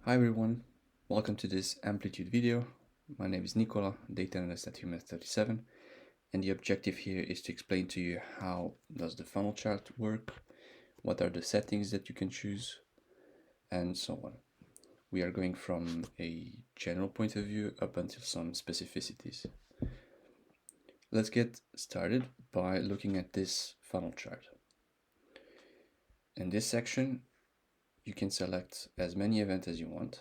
Hi everyone, welcome to this Amplitude video. My name is Nicola, data analyst at Human37, and the objective here is to explain to you how does the funnel chart work, what are the settings that you can choose, and so on. We are going from a general point of view up until some specificities. Let's get started by looking at this funnel chart. In this section, you can select as many events as you want.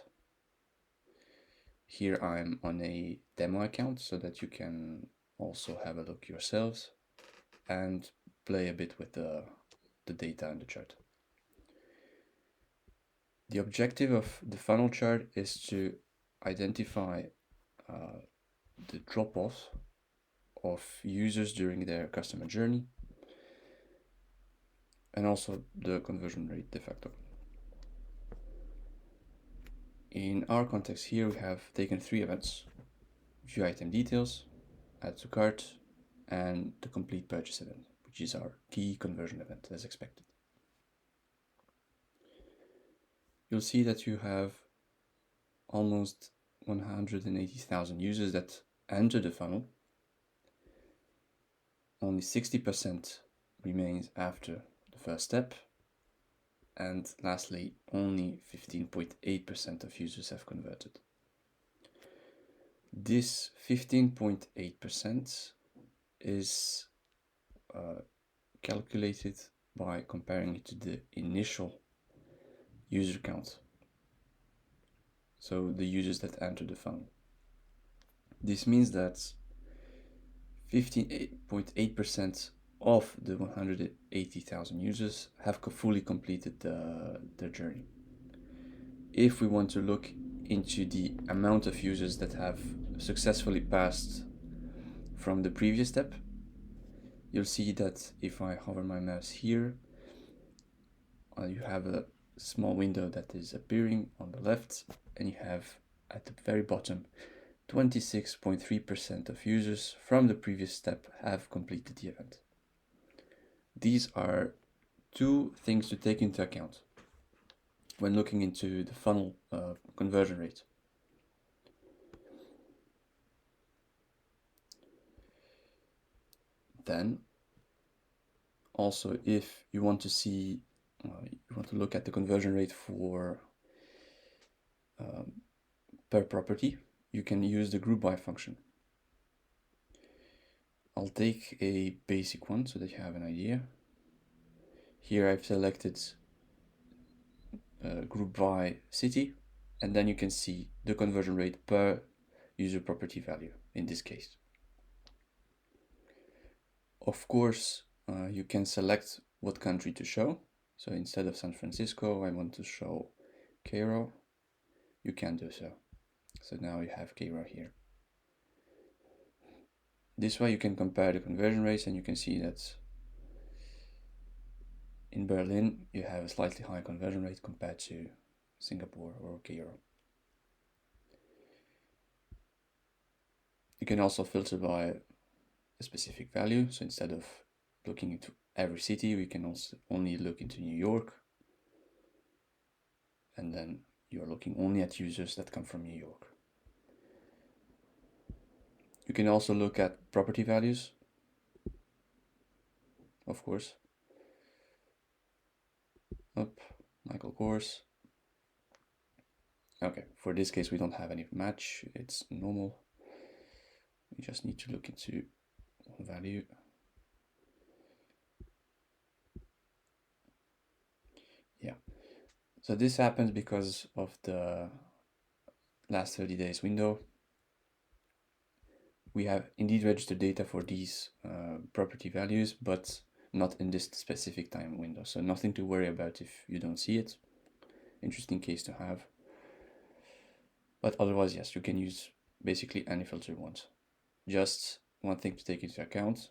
Here I'm on a demo account so that you can also have a look yourselves and play a bit with the data in the chart. The objective of the funnel chart is to identify the drop-off of users during their customer journey and also the conversion rate de facto. In our context here, we have taken 3 events: view item details, add to cart, and the complete purchase event, which is our key conversion event as expected. You'll see that you have almost 180,000 users that enter the funnel. Only 60% remains after the first step. And lastly, only 15.8% of users have converted. This 15.8% is calculated by comparing it to the initial user count. So the users that enter the funnel. This means that 15.8% of the 180,000 users have fully completed their journey. If we want to look into the amount of users that have successfully passed from the previous step, you'll see that if I hover my mouse here, you have a small window that is appearing on the left, and you have at the very bottom 26.3% of users from the previous step have completed the event. These are 2 things to take into account when looking into the funnel conversion rate. Then, also, if you want to see, you want to look at the conversion rate for per property, you can use the group by function. I'll take a basic one so that you have an idea. Here I've selected group by city, and then you can see the conversion rate per user property value in this case. Of course, you can select what country to show. So instead of San Francisco, I want to show Cairo. You can do so. So now you have Cairo here. This way you can compare the conversion rates, and you can see that in Berlin you have a slightly higher conversion rate compared to Singapore or Cairo. You can also filter by a specific value. So instead of looking into every city, we can also only look into New York. And then you're looking only at users that come from New York. You can also look at property values, of course. Up, Michael Kors. Okay, for this case we don't have any match, it's normal. We just need to look into one value. Yeah, so this happens because of the last 30 days window. We have indeed registered data for these property values, but not in this specific time window. So nothing to worry about if you don't see it. Interesting case to have. But otherwise, yes, you can use basically any filter you want. Just one thing to take into account: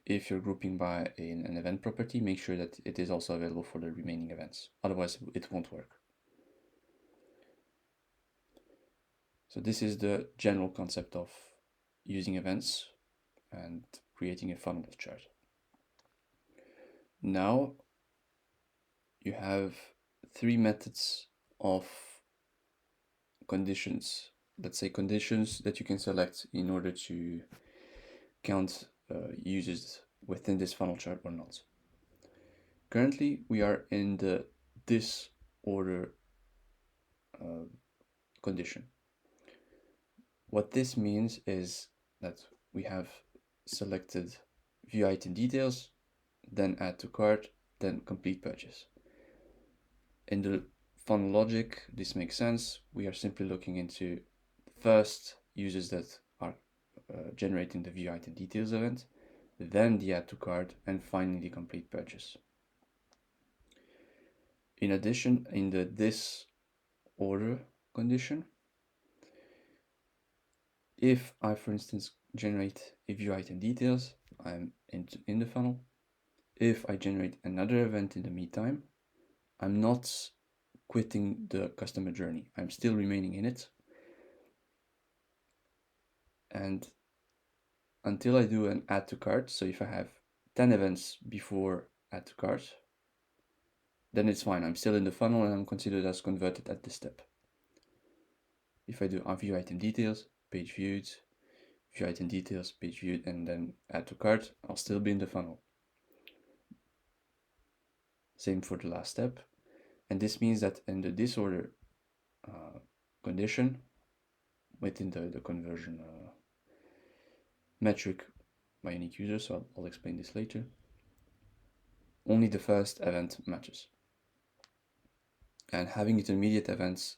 if you're grouping by an event property, make sure that it is also available for the remaining events. Otherwise, it won't work. So this is the general concept of using events and creating a funnel chart. Now you have 3 methods of conditions, let's say conditions that you can select in order to count users within this funnel chart or not. Currently, we are in the disorder condition. What this means is that we have selected view item details, then add to cart, then complete purchase. In the funnel logic, this makes sense. We are simply looking into first users that are generating the view item details event, then the add to cart, and finally the complete purchase. In addition, in the disorder condition, if I, for instance, generate a view item details, I'm in the funnel. If I generate another event in the meantime, I'm not quitting the customer journey. I'm still remaining in it. And until I do an add to cart, so if I have 10 events before add to cart, then it's fine. I'm still in the funnel and I'm considered as converted at this step. If I do view item details, page viewed, view item details, page viewed, and then add to cart, I'll still be in the funnel. Same for the last step. And this means that in the disorder condition, within the conversion metric by unique user, so I'll explain this later, only the first event matches. And having intermediate events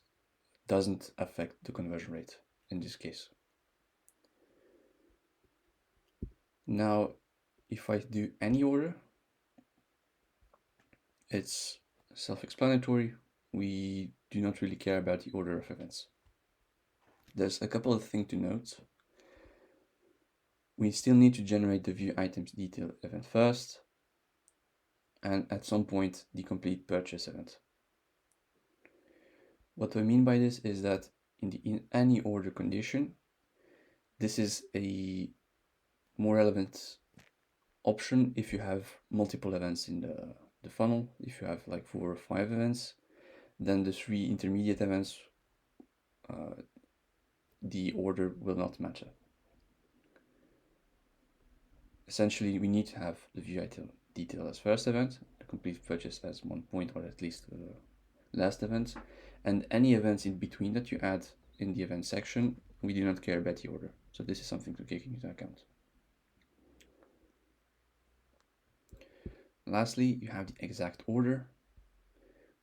doesn't affect the conversion rate in this case. Now, if I do any order, it's self-explanatory. We do not really care about the order of events. There's a couple of things to note. We still need to generate the view items detail event first, and at some point the complete purchase event. What I mean by this is that in any order condition, this is a more relevant option if you have multiple events in the funnel. If you have like 4 or 5 events, then the 3 intermediate events, the order will not matter. Essentially, we need to have the view item detail as first event, the complete purchase as one point, or at least last event, and any events in between that you add in the event section, we do not care about the order. So this is something to take into account. Lastly, you have the exact order,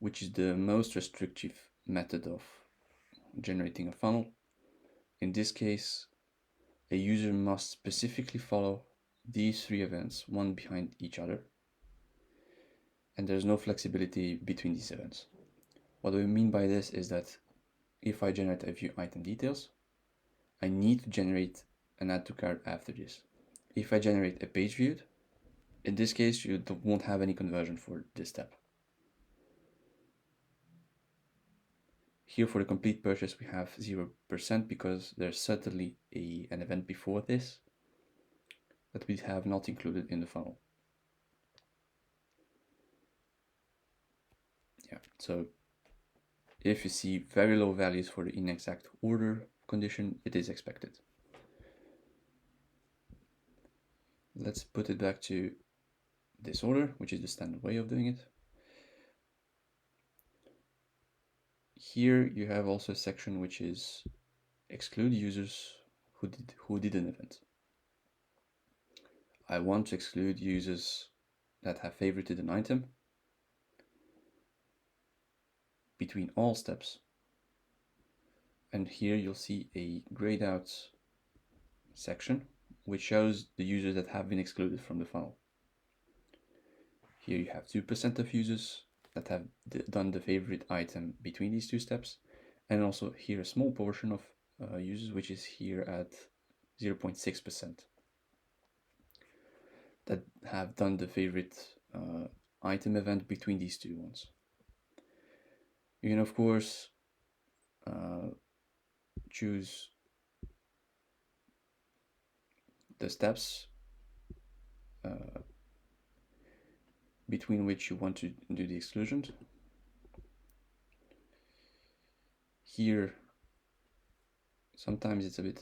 which is the most restrictive method of generating a funnel. In this case, a user must specifically follow these 3 events, one behind each other, and there's no flexibility between these events. What we mean by this is that if I generate a view item details, I need to generate an add to cart after this. If I generate a page viewed, in this case, you won't have any conversion for this step. Here for the complete purchase, we have 0% because there's certainly an event before this that we have not included in the funnel. Yeah, so if you see very low values for the inexact order condition, it is expected. Let's put it back to this order, which is the standard way of doing it. Here you have also a section which is exclude users who did an event. I want to exclude users that have favorited an item between all steps. And here you'll see a grayed out section which shows the users that have been excluded from the funnel. Here you have 2% of users that have done the favorite item between these 2 steps, and also here a small portion of users, which is here at 0.6%, that have done the favorite item event between these 2 ones. You can of course choose the steps between which you want to do the exclusion. Here Sometimes it's a bit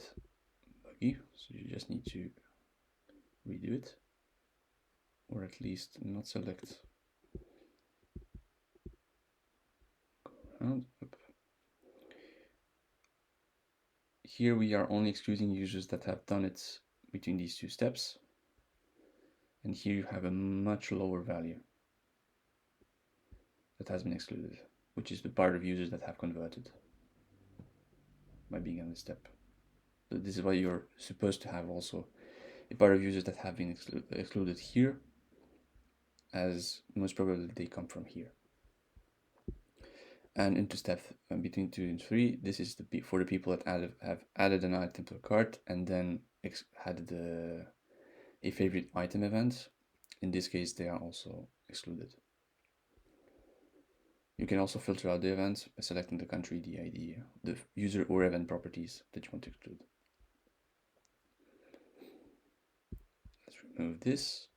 buggy, so you just need to redo it, or at least not select around. Here we are only excluding users that have done it between these two steps, and here you have a much lower value that has been excluded, which is the part of users that have converted by being on this step. So this is why you're supposed to have also a part of users that have been excluded here, as most probably they come from here. And into step between 2 and 3, this is for the people that have added an item to a cart and then added a favorite item event. In this case, they are also excluded. You can also filter out the events by selecting the country, the ID, the user or event properties that you want to exclude. Let's remove this.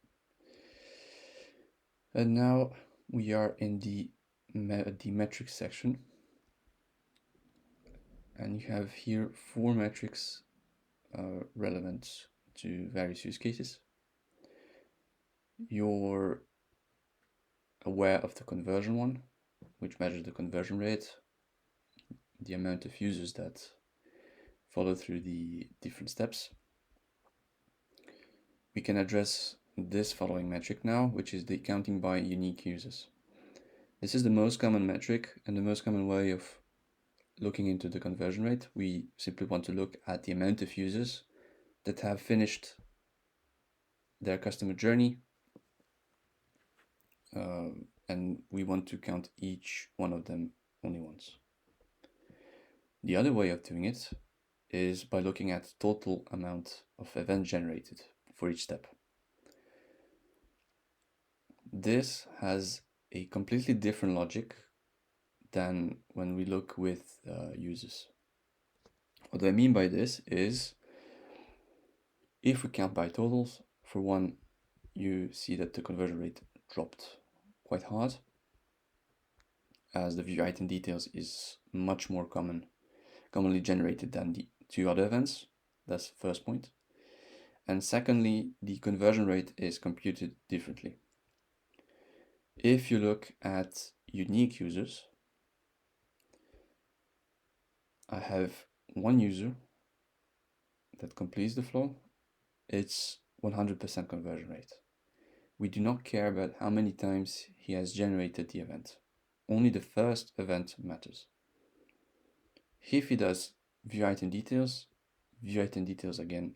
And now we are in the metrics section. And you have here 4 metrics relevant to various use cases. You're aware of the conversion one, which measures the conversion rate, the amount of users that follow through the different steps. We can address this following metric now, which is the counting by unique users. This is the most common metric and the most common way of looking into the conversion rate. We simply want to look at the amount of users that have finished their customer journey, and we want to count each one of them only once. The other way of doing it is by looking at total amount of events generated for each step. This has a completely different logic than when we look with users. What I mean by this is, if we count by totals, for one, you see that the conversion rate dropped quite hard, as the view item details is much more commonly generated than the 2 other events. That's the first point. And secondly, the conversion rate is computed differently. If you look at unique users, I have one user that completes the flow. It's 100% conversion rate. We do not care about how many times he has generated the event. Only the first event matters. If he does view item details again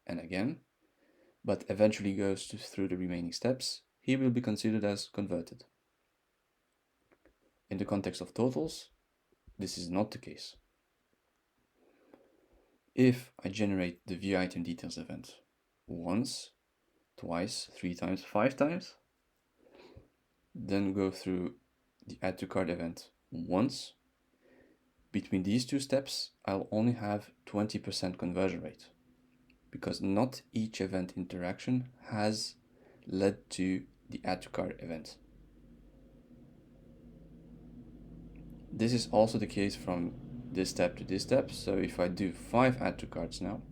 and again, but eventually goes through the remaining steps, he will be considered as converted. In the context of totals, this is not the case. If I generate the view item details event once, twice, 3 times, 5 times, then go through the add to cart event once, between these 2 steps, I'll only have 20% conversion rate, because not each event interaction has led to the add to cart event. This is also the case from this step to this step. So if I do 5 add to carts now,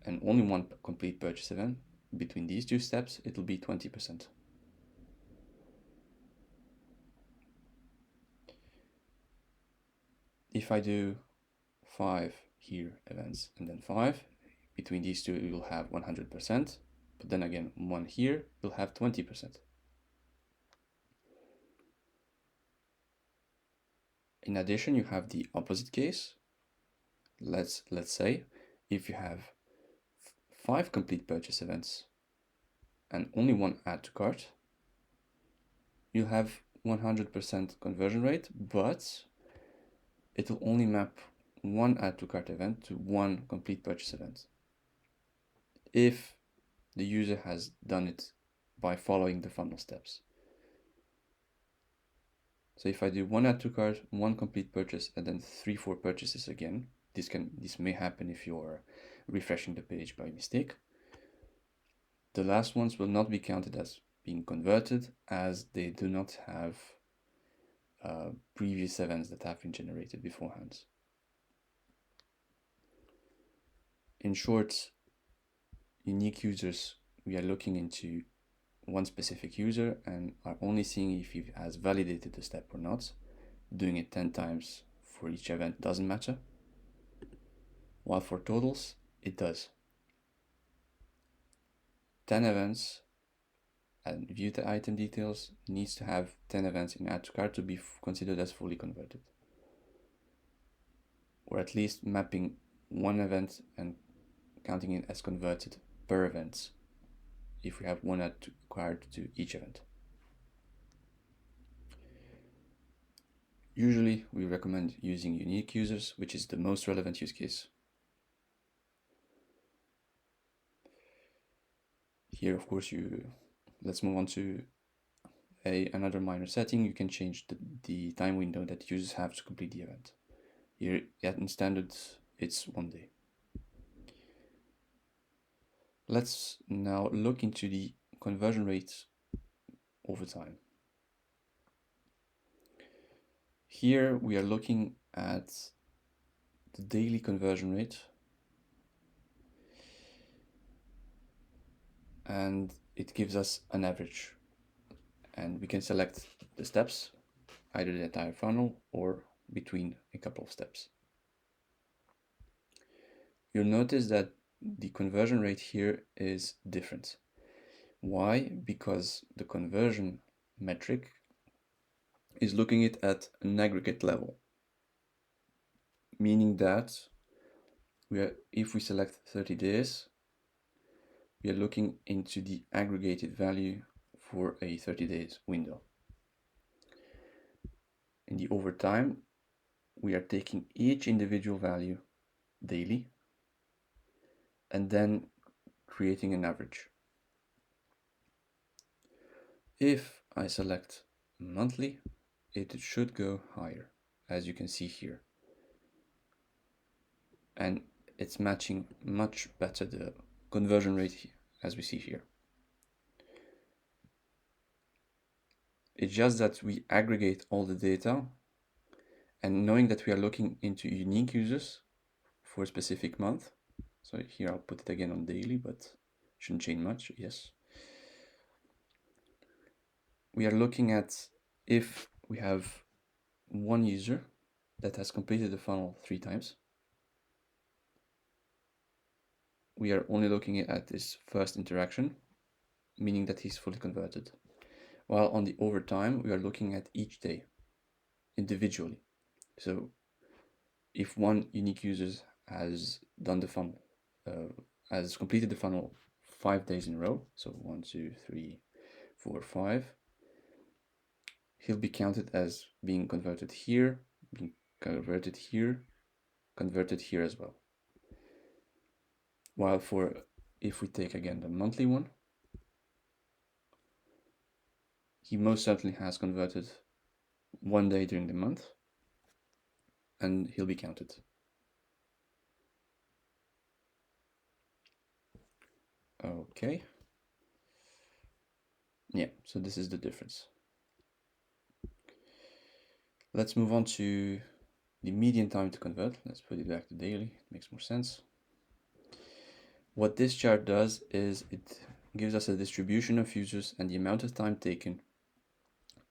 and only 1 complete purchase event, between these 2 steps, it'll be 20%. If I do 5 here events and then 5, between these 2 you'll have 100%, but then again 1 here, you'll have 20%. In addition, you have the opposite case. Let's say if you have 5 complete purchase events and only 1 add to cart, you'll have 100% conversion rate, but it will only map 1 add to cart event to 1 complete purchase event, if the user has done it by following the funnel steps. So if I do 1 add to cart, 1 complete purchase, and then 3-4 purchases again, this may happen if you're refreshing the page by mistake. The last ones will not be counted as being converted, as they do not have previous events that have been generated beforehand. In short, unique users, we are looking into one specific user and are only seeing if he has validated the step or not. Doing it 10 times for each event doesn't matter. While for totals, it does. 10 events and view the item details needs to have 10 events in add to cart to be considered as fully converted. Or at least mapping one event and counting it as converted per event if we have one add to cart to each event. Usually we recommend using unique users, which is the most relevant use case. Here, of course, let's move on to another minor setting. You can change the time window that users have to complete the event. Here, in standard, it's 1 day. Let's now look into the conversion rate over time. Here we are looking at the daily conversion rate, and it gives us an average, and we can select the steps, either the entire funnel or between a couple of steps. You'll notice that the conversion rate here is different. Why? Because the conversion metric is looking at an aggregate level, meaning that if we select 30 days, we are looking into the aggregated value for a 30 days window. In the over time, we are taking each individual value daily and then creating an average. If I select monthly, it should go higher, as you can see here. And it's matching much better the conversion rate as we see here. It's just that we aggregate all the data, and knowing that we are looking into unique users for a specific month. So here I'll put it again on daily, but shouldn't change much, yes. We are looking at if we have one user that has completed the funnel 3 times. We are only looking at this first interaction, meaning that he's fully converted. While on the overtime, we are looking at each day individually. So if one unique user has done the funnel, has completed the funnel 5 days in a row, so 1, 2, 3, 4, 5, he'll be counted as being converted here, being converted here, converted here as well. While if we take again the monthly one, he most certainly has converted 1 day during the month, and he'll be counted. Okay. Yeah, so this is the difference. Let's move on to the median time to convert. Let's put it back to daily, it makes more sense. What this chart does is it gives us a distribution of users and the amount of time taken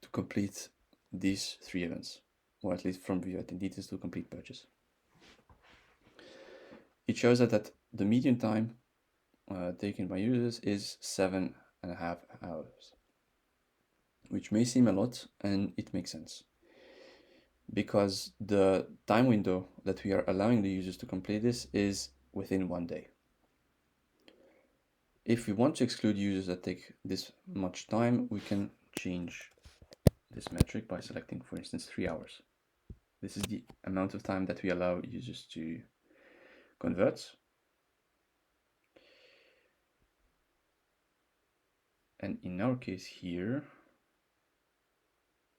to complete these 3 events, or at least from view item details to complete purchase. It shows that the median time taken by users is 7.5 hours, which may seem a lot, and it makes sense because the time window that we are allowing the users to complete this is within 1 day. If we want to exclude users that take this much time, we can change this metric by selecting, for instance, 3 hours. This is the amount of time that we allow users to convert. And in our case here,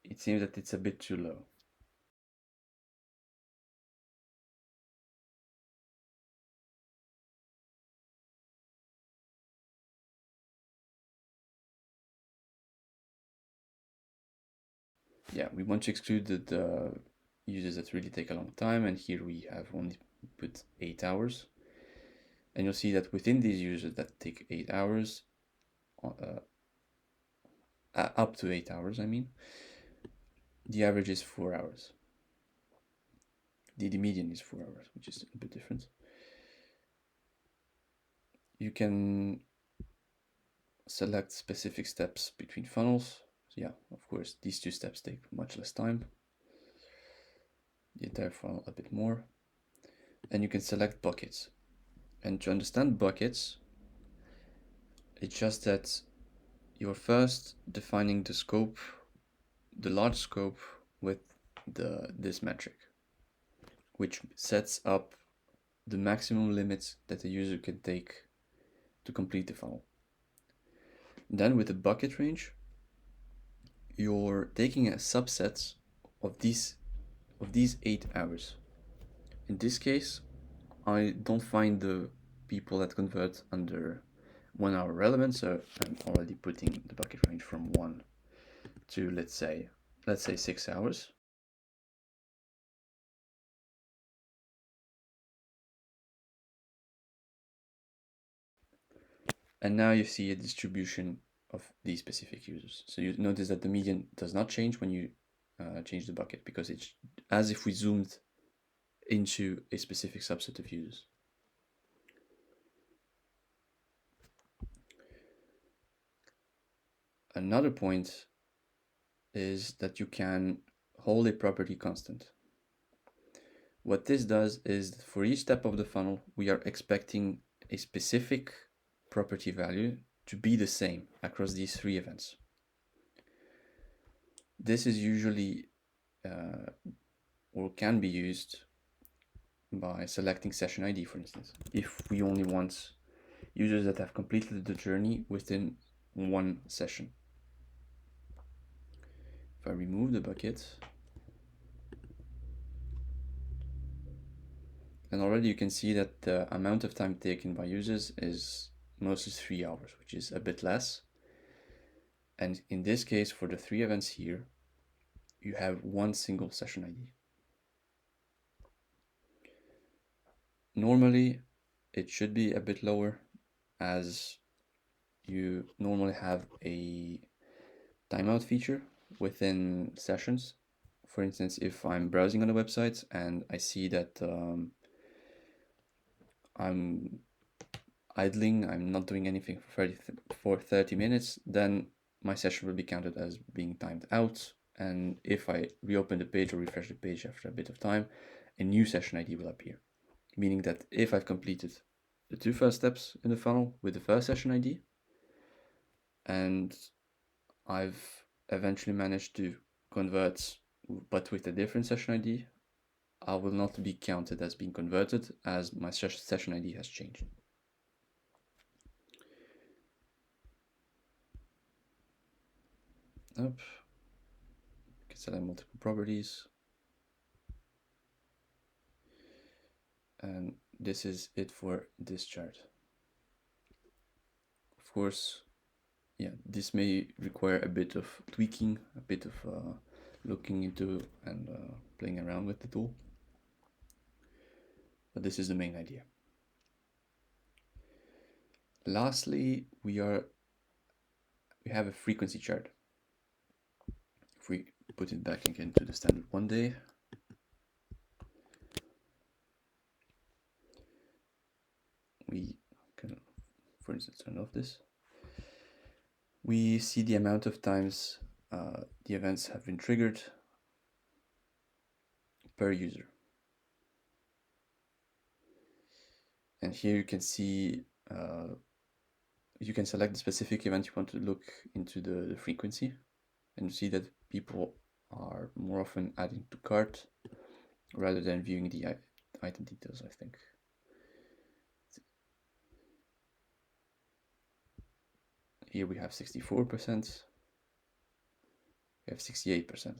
it seems that it's a bit too low. yeah, we want to exclude the users that really take a long time, and here we have only put 8 hours. And you'll see that within these users that take 8 hours, up to 8 hours, I mean, the average is 4 hours. The median is 4 hours, which is a bit different. You can select specific steps between funnels. So yeah, of course, these two steps take much less time. The entire funnel a bit more. And you can select buckets. And to understand buckets, it's just that you're first defining the scope, the large scope, with this metric, which sets up the maximum limits that a user can take to complete the funnel. Then with the bucket range, you're taking a subset of these 8 hours. In this case, I don't find the people that convert under 1 hour relevant, so I'm already putting the bucket range from 1 to let's say 6 hours. And now you see a distribution of these specific users. So you notice that the median does not change when you change the bucket, because it's as if we zoomed into a specific subset of users. Another point is that you can hold a property constant. What this does is for each step of the funnel, we are expecting a specific property value to be the same across these 3 events. This is usually or can be used by selecting session ID, for instance, if we only want users that have completed the journey within 1 session. If I remove the bucket, and already you can see that the amount of time taken by users is mostly 3 hours, which is a bit less. And in this case, for the 3 events here, you have 1 single session ID. Normally, it should be a bit lower, as you normally have a timeout feature within sessions. For instance, if I'm browsing on a website and I see that I'm idling, I'm not doing anything for 30 minutes, then my session will be counted as being timed out. And if I reopen the page or refresh the page after a bit of time, a new session ID will appear. Meaning that if I've completed the 2 first steps in the funnel with the first session ID, and I've eventually managed to convert but with a different session ID, I will not be counted as being converted, as my session ID has changed. Up. You can select multiple properties. And this is it for this chart. Of course, yeah, this may require a bit of tweaking, a bit of looking into and playing around with the tool. But this is the main idea. Lastly, we have a frequency chart. If we put it back again to the standard 1 day, we can, for instance, turn off this. We see the amount of times the events have been triggered per user. And here you can see, you can select the specific event you want to look into the frequency, and you see that people are more often adding to cart rather than viewing the item details, I think. Here we have 64%, we have 68%.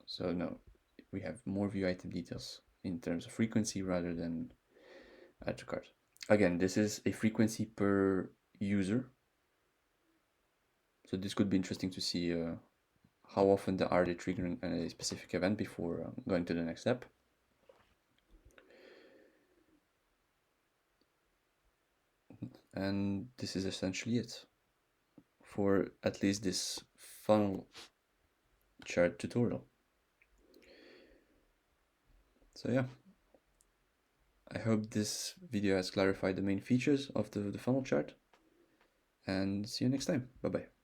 So no, we have more view item details in terms of frequency rather than add to cart. Again, this is a frequency per user. So this could be interesting to see how often are they triggering a specific event before going to the next step. And this is essentially it for at least this funnel chart tutorial. So yeah, I hope this video has clarified the main features of the funnel chart, and see you next time. Bye bye.